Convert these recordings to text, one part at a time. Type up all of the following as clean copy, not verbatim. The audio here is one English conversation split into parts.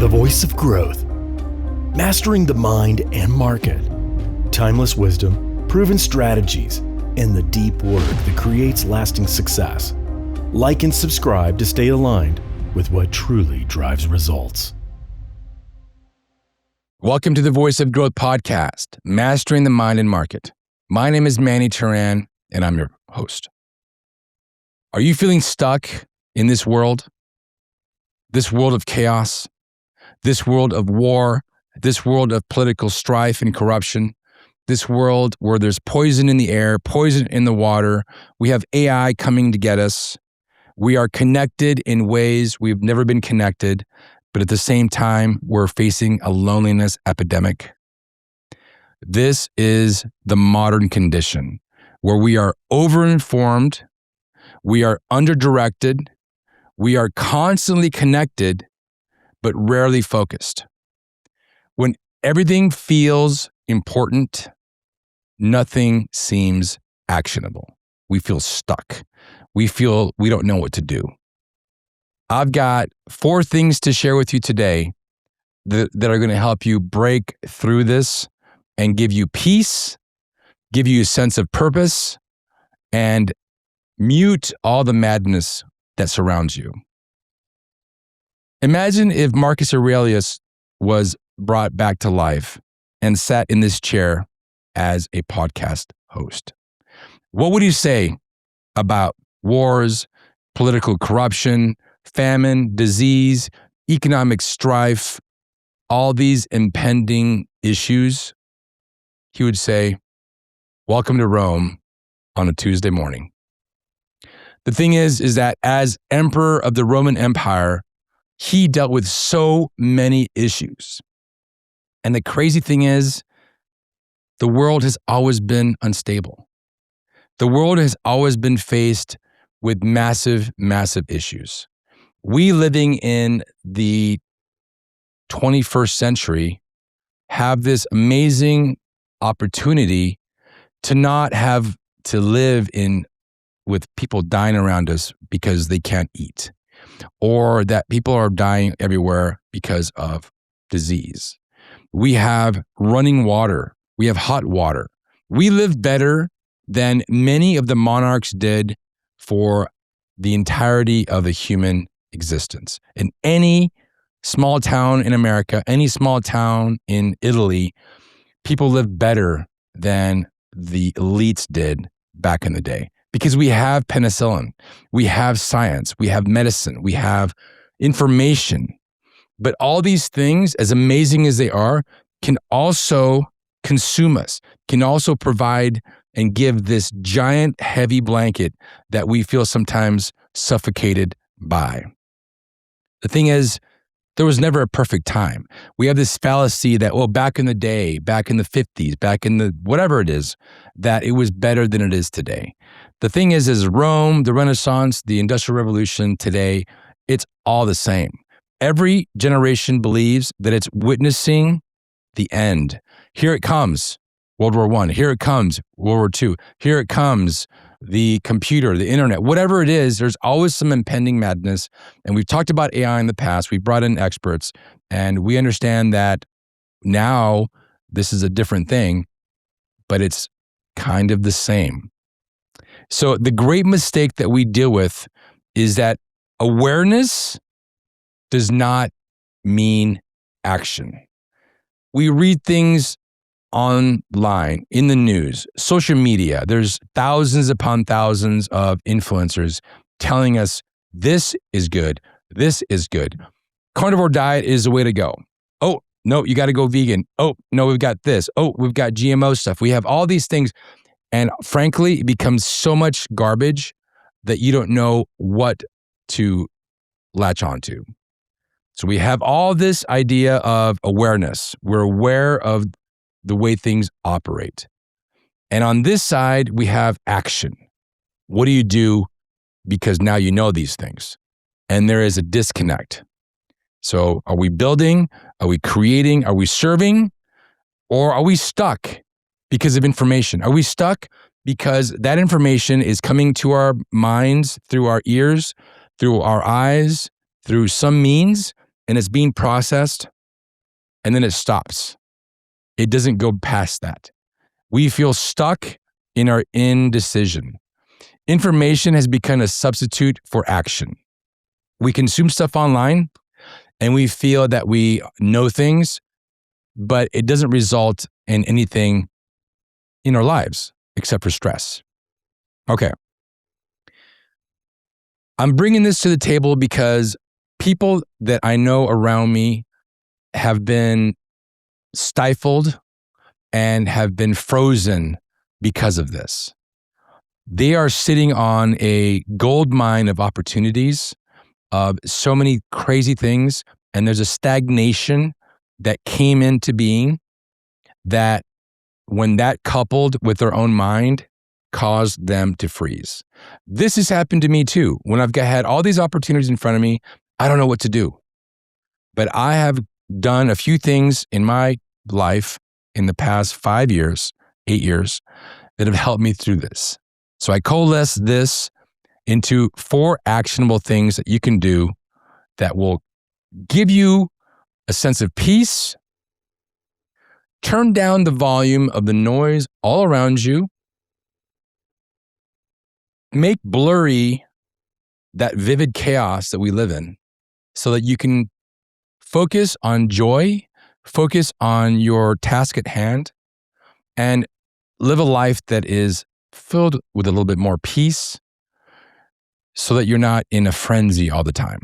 The voice of growth. Mastering the mind and market. Timeless wisdom, proven strategies, and the deep work that creates lasting success. Like and subscribe to stay aligned with what truly drives results. Welcome to the Voice of Growth podcast, Mastering the Mind and Market. My name is Manny Teran, and I'm your host. Are you feeling stuck in this world? This world of chaos? This world of war? This world of political strife and corruption? This world where there's poison in the air, poison in the water. We have AI coming to get us. We are connected in ways we've never been connected, but at the same time, we're facing a loneliness epidemic. This is the modern condition where we are overinformed, we are underdirected, we are constantly connected, but rarely focused. When everything feels important, nothing seems actionable. We feel stuck. We feel we don't know what to do. I've got 4 things to share with you today that are going to help you break through this and give you peace, give you a sense of purpose, and mute all the madness that surrounds you. Imagine if Marcus Aurelius was brought back to life and sat in this chair as a podcast host. What would you say about wars, political corruption, famine, disease, economic strife, all these impending issues? He would say, "Welcome to Rome on a Tuesday morning." The thing is that as emperor of the Roman Empire, he dealt with so many issues. And the crazy thing is, the world has always been unstable. The world has always been faced with massive, massive issues. We living in the 21st century have this amazing opportunity to not have to live with people dying around us because they can't eat, or that people are dying everywhere because of disease. We have running water. We have hot water. We live better than many of the monarchs did for the entirety of the human existence. In any small town in America, any small town in Italy, people live better than the elites did back in the day because we have penicillin, we have science, we have medicine, we have information. But all these things, as amazing as they are, can also consume us, can also provide and give this giant heavy blanket that we feel sometimes suffocated by. The thing is, there was never a perfect time. We have this fallacy that, well, back in the day, back in the 50s, back in the whatever it is, that it was better than it is today. The thing is Rome, the Renaissance, the Industrial Revolution today, it's all the same. Every generation believes that it's witnessing the end. Here it comes, World War I. Here it comes, World War II. Here it comes, the computer, the internet, whatever it is, there's always some impending madness. And we've talked about AI in the past. We've brought in experts, and we understand that now this is a different thing, but it's kind of the same. So the great mistake that we deal with is that awareness does not mean action. We read things online, in the news, social media. There's thousands upon thousands of influencers telling us this is good, this is good. Carnivore diet is the way to go. Oh, no, you got to go vegan. Oh, no, we've got this. Oh, we've got GMO stuff. We have all these things. And frankly, it becomes so much garbage that you don't know what to latch onto. So we have all this idea of awareness. We're aware of the way things operate. And on this side, we have action. What do you do because now you know these things? And there is a disconnect. So are we building? Are we creating? Are we serving? Or are we stuck because of information? Are we stuck because that information is coming to our minds through our ears, through our eyes, through some means, and it's being processed, and then it stops. It doesn't go past that. We feel stuck in our indecision. Information has become a substitute for action. We consume stuff online and we feel that we know things, but it doesn't result in anything in our lives except for stress. Okay. I'm bringing this to the table because people that I know around me have been stifled and have been frozen because of this. They are sitting on a gold mine of opportunities, of so many crazy things, and there's a stagnation that came into being that when that coupled with their own mind caused them to freeze. This has happened to me too. When I've had all these opportunities in front of me, I don't know what to do. But I have done a few things in my life in the past 5 years, 8 years, that have helped me through this. So I coalesce this into 4 actionable things that you can do that will give you a sense of peace, turn down the volume of the noise all around you, make blurry that vivid chaos that we live in so that you can focus on joy, focus on your task at hand, and live a life that is filled with a little bit more peace so that you're not in a frenzy all the time.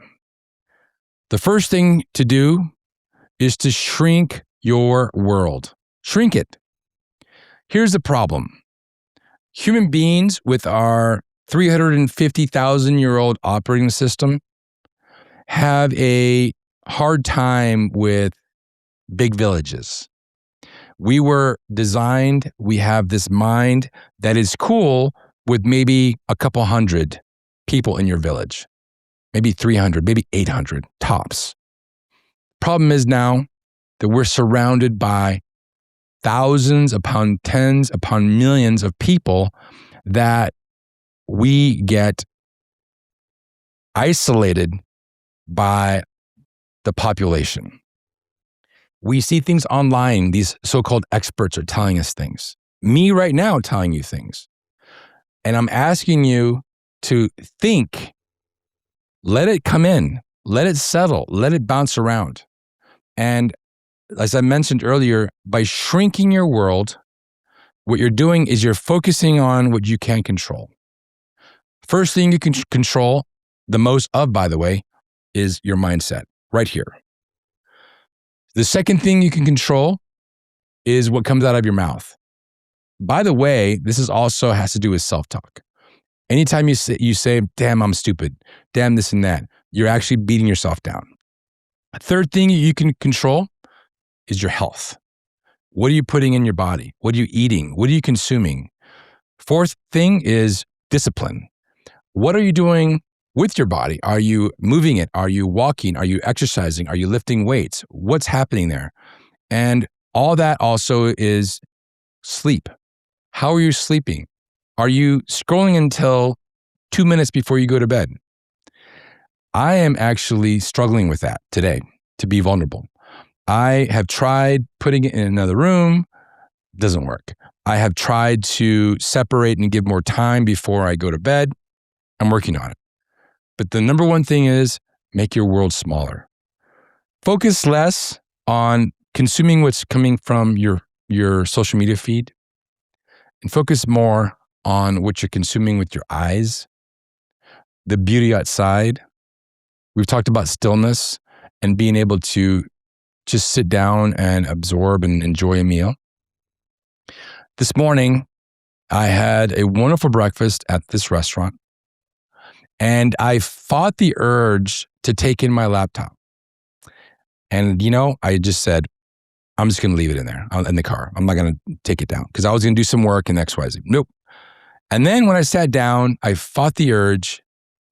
The first thing to do is to shrink your world. Shrink it. Here's the problem. Human beings with our 350,000-year-old operating system have a hard time with big villages. We were designed, we have this mind that is cool with maybe a couple hundred people in your village, maybe 300, maybe 800 tops. Problem is now that we're surrounded by thousands upon tens upon millions of people that we get isolated by the population. We see things online. These so-called experts are telling us things. Me right now telling you things. And I'm asking you to think. Let it come in. Let it settle. Let it bounce around. And as I mentioned earlier, by shrinking your world, what you're doing is you're focusing on what you can control. First thing you can control, the most of, by the way, is your mindset right here. The second thing you can control is what comes out of your mouth. By the way, this is also has to do with self-talk. Anytime you say, damn, I'm stupid, damn this and that, you're actually beating yourself down. A third thing you can control is your health. What are you putting in your body? What are you eating? What are you consuming? Fourth thing is discipline. What are you doing with your body? Are you moving it? Are you walking? Are you exercising? Are you lifting weights? What's happening there? And all that also is sleep. How are you sleeping? Are you scrolling until 2 minutes before you go to bed? I am actually struggling with that today, to be vulnerable. I have tried putting it in another room, doesn't work. I have tried to separate and give more time before I go to bed. I'm working on it. But the number one thing is make your world smaller. Focus less on consuming what's coming from your social media feed and focus more on what you're consuming with your eyes, the beauty outside. We've talked about stillness and being able to just sit down and absorb and enjoy a meal. This morning, I had a wonderful breakfast at this restaurant, and I fought the urge to take in my laptop. And, I just said, I'm just going to leave it in there, in the car. I'm not going to take it down because I was going to do some work in XYZ. Nope. And then when I sat down, I fought the urge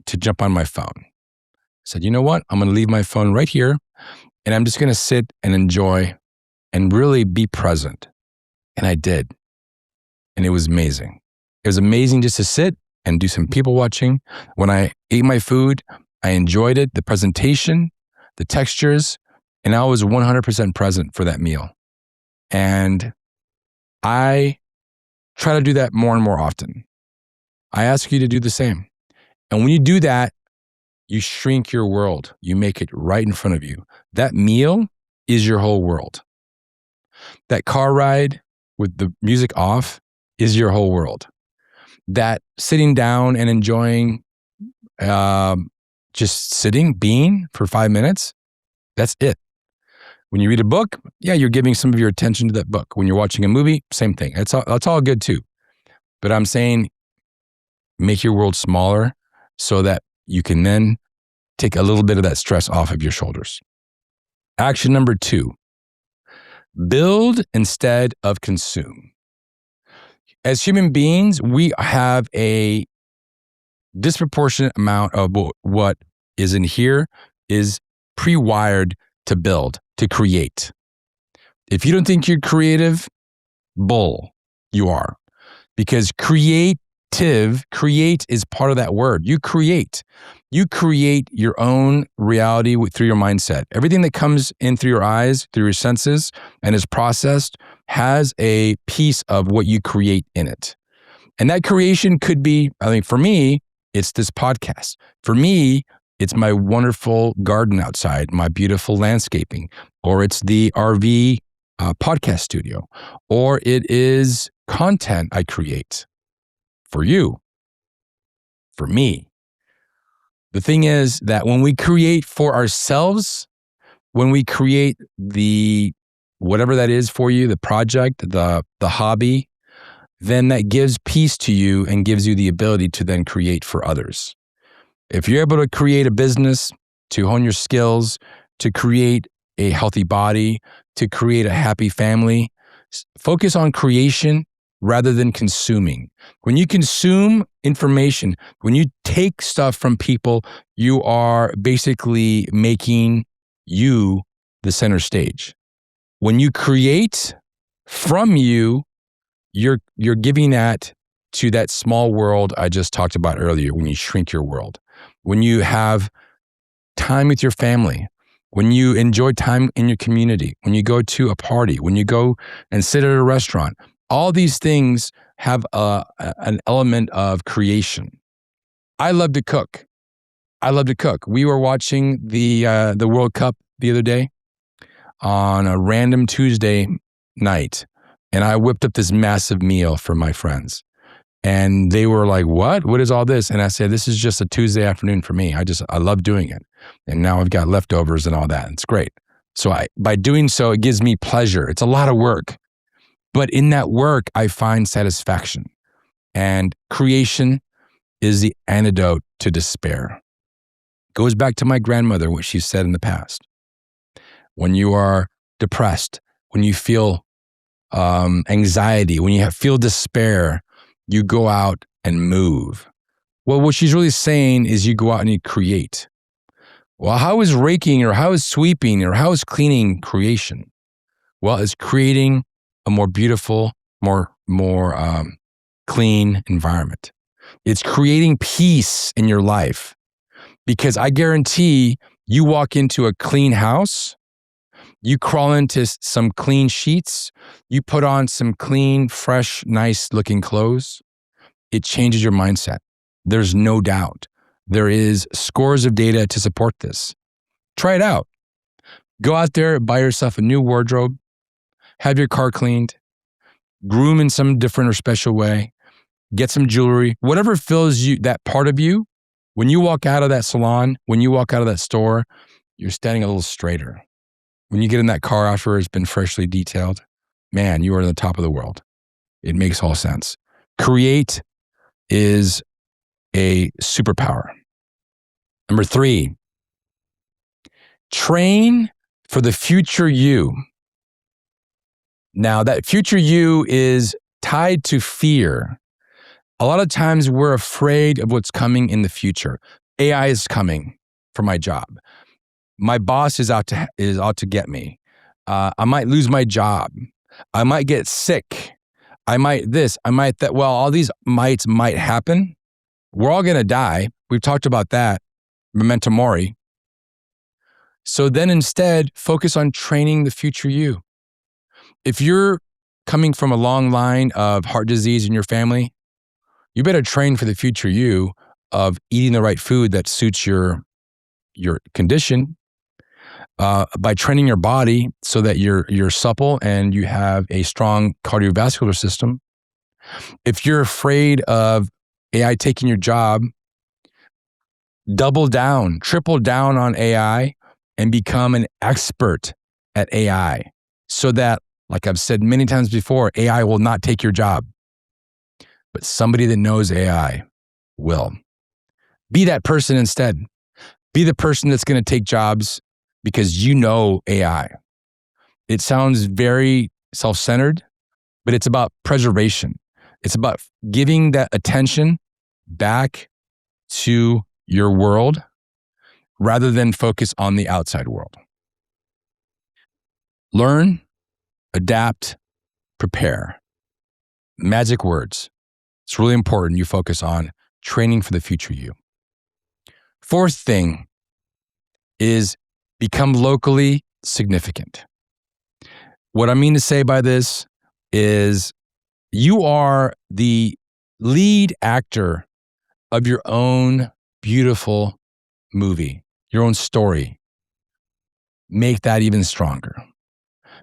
to jump on my phone. I said, you know what? I'm going to leave my phone right here, and I'm just going to sit and enjoy and really be present. And I did. And it was amazing. It was amazing just to sit and do some people watching. When I ate my food, I enjoyed it, the presentation, the textures, and I was 100% present for that meal. And I try to do that more and more often. I ask you to do the same. And when you do that, you shrink your world. You make it right in front of you. That meal is your whole world. That car ride with the music off is your whole world. That sitting down and enjoying just being for 5 minutes, that's it. When you read a book, yeah, you're giving some of your attention to that book. When you're watching a movie, same thing. That's all good too. But I'm saying make your world smaller so that you can then take a little bit of that stress off of your shoulders. Action number 2, build instead of consume. As human beings, we have a disproportionate amount of what is in here is pre-wired to build, to create. If you don't think you're creative, bull, you are. Because create is part of that word. You create your own reality through your mindset. Everything that comes in through your eyes, through your senses, and is processed has a piece of what you create in it. And that creation could be, for me, it's this podcast. For me, it's my wonderful garden outside, my beautiful landscaping, or it's the RV podcast studio, or it is content I create for you, for me. The thing is that when we create for ourselves, when we create the whatever that is for you, the project, the hobby, then that gives peace to you and gives you the ability to then create for others. If you're able to create a business, to hone your skills, to create a healthy body, to create a happy family, focus on creation rather than consuming. When you consume information, when you take stuff from people, you are basically making you the center stage. When you create from you, you're giving that to that small world I just talked about earlier, when you shrink your world. When you have time with your family, when you enjoy time in your community, when you go to a party, when you go and sit at a restaurant, all these things have an element of creation. I love to cook. We were watching the World Cup the other day on a random Tuesday night, and I whipped up this massive meal for my friends. And they were like, what? What is all this? And I said, this is just a Tuesday afternoon for me. I love doing it. And now I've got leftovers and all that. It's great. So by doing so, it gives me pleasure. It's a lot of work. But in that work, I find satisfaction. And creation is the antidote to despair. Goes back to my grandmother, what she said in the past. When you are depressed, when you feel anxiety, when you feel despair, you go out and move. Well, what she's really saying is you go out and you create. Well, how is raking or how is sweeping or how is cleaning creation? Well, it's creating a more beautiful, more clean environment. It's creating peace in your life, because I guarantee you walk into a clean house, you crawl into some clean sheets, you put on some clean, fresh, nice looking clothes, it changes your mindset. There's no doubt. There is scores of data to support this. Try it out. Go out there, buy yourself a new wardrobe, have your car cleaned, groom in some different or special way, get some jewelry, whatever fills you, that part of you. When you walk out of that salon, when you walk out of that store, you're standing a little straighter. When you get in that car after it's been freshly detailed, man, you are on the top of the world. It makes all sense. Create is a superpower. Number 3, train for the future you. Now, that future you is tied to fear. A lot of times we're afraid of what's coming in the future. AI is coming for my job. My boss is out to get me. I might lose my job. I might get sick. I might this, I might that. Well, all these might happen. We're all going to die. We've talked about that. Memento mori. So then instead, focus on training the future you. If you're coming from a long line of heart disease in your family, you better train for the future you of eating the right food that suits your condition, by training your body so that you're supple and you have a strong cardiovascular system. If you're afraid of AI taking your job, double down, triple down on AI and become an expert at AI so that, like I've said many times before, AI will not take your job, but somebody that knows AI will. Be that person instead. Be the person that's going to take jobs because you know AI. It sounds very self-centered, but it's about preservation. It's about giving that attention back to your world rather than focus on the outside world. Learn, adapt, prepare. Magic words. It's really important you focus on training for the future you. Fourth thing is become locally significant. What I mean to say by this is you are the lead actor of your own beautiful movie, your own story. Make that even stronger.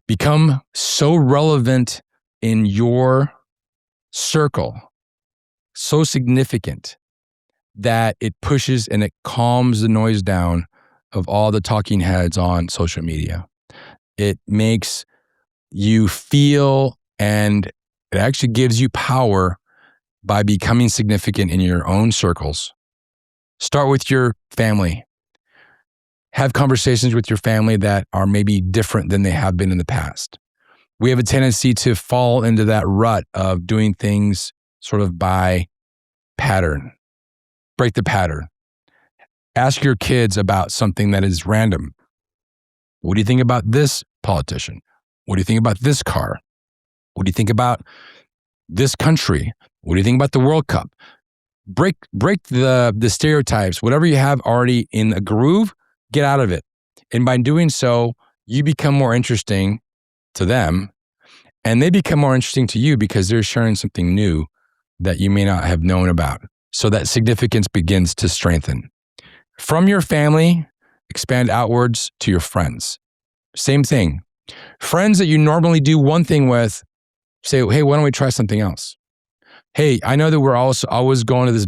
Become so relevant in your circle, so significant that it pushes and it calms the noise down of all the talking heads on social media. It makes you feel, and it actually gives you power by becoming significant in your own circles. Start with your family. Have conversations with your family that are maybe different than they have been in the past. We have a tendency to fall into that rut of doing things sort of by pattern. Break the pattern. Ask your kids about something that is random. What do you think about this politician? What do you think about this car? What do you think about this country? What do you think about the World Cup? Break the stereotypes. Whatever you have already in a groove, get out of it. And by doing so, you become more interesting to them, and they become more interesting to you because they're sharing something new that you may not have known about. So that significance begins to strengthen. From your family, expand outwards to your friends. Same thing. Friends that you normally do one thing with, say, hey, why don't we try something else? Hey, I know that we're always going to this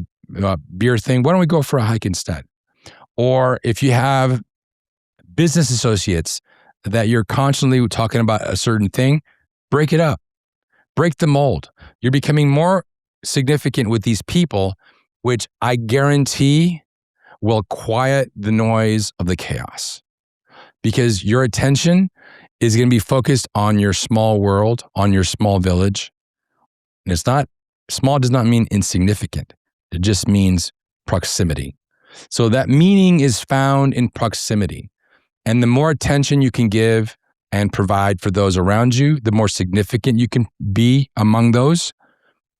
beer thing. Why don't we go for a hike instead? Or if you have business associates that you're constantly talking about a certain thing, break it up. Break the mold. You're becoming more significant with these people, which I guarantee will quiet the noise of the chaos, because your attention is going to be focused on your small world, on your small village. And it's not, small does not mean insignificant. It just means proximity. So that meaning is found in proximity. And the more attention you can give and provide for those around you, the more significant you can be among those,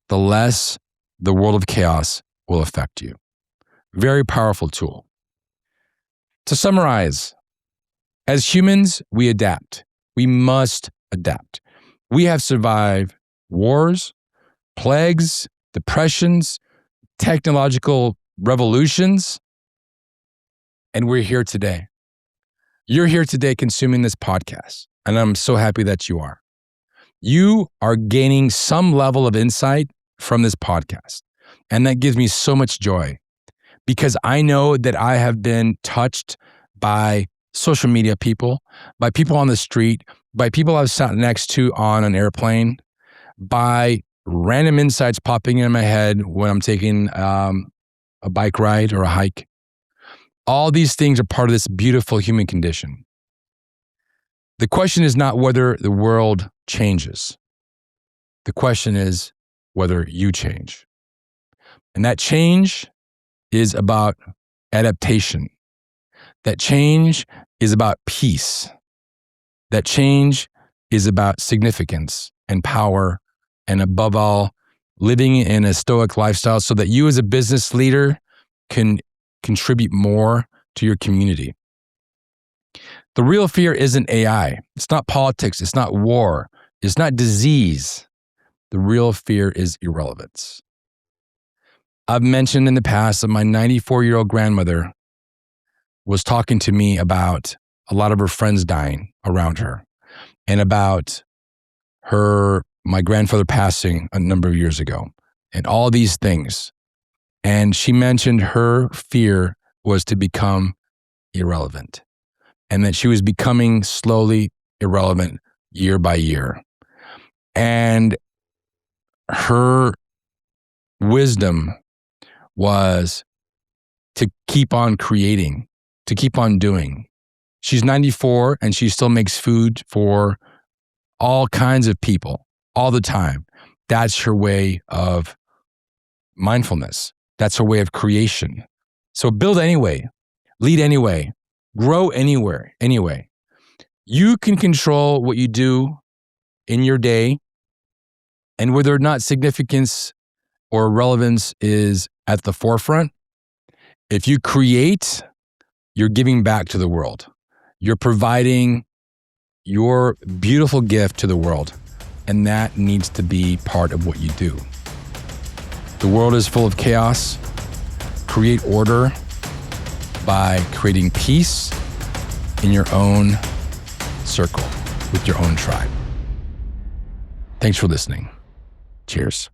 the less the world of chaos will affect you. Very powerful tool. To summarize, as humans, we adapt. We must adapt. We have survived wars, plagues, depressions, technological revolutions, and we're here today. You're here today consuming this podcast, and I'm so happy that you are. You are gaining some level of insight from this podcast, and that gives me so much joy, because I know that I have been touched by social media people, by people on the street, by people I've sat next to on an airplane, by random insights popping in my head when I'm taking a bike ride or a hike. All these things are part of this beautiful human condition. The question is not whether the world changes. The question is whether you change. And that change is about adaptation. That change is about peace. That change is about significance and power, and above all, living in a stoic lifestyle so that you as a business leader can contribute more to your community. The real fear isn't AI. It's not politics. It's not war. It's not disease. The real fear is irrelevance. I've mentioned in the past that my 94-year-old grandmother was talking to me about a lot of her friends dying around her and about my grandfather passing a number of years ago and all these things. And she mentioned her fear was to become irrelevant and that she was becoming slowly irrelevant year by year. And her wisdom was to keep on creating, to keep on doing. She's 94 and she still makes food for all kinds of people all the time. That's her way of mindfulness. That's her way of creation. So build anyway, lead anyway, grow anyway. You can control what you do in your day, and whether or not significance or relevance is at the forefront. If you create, you're giving back to the world. You're providing your beautiful gift to the world, and that needs to be part of what you do. The world is full of chaos. Create order by creating peace in your own circle with your own tribe. Thanks for listening. Cheers.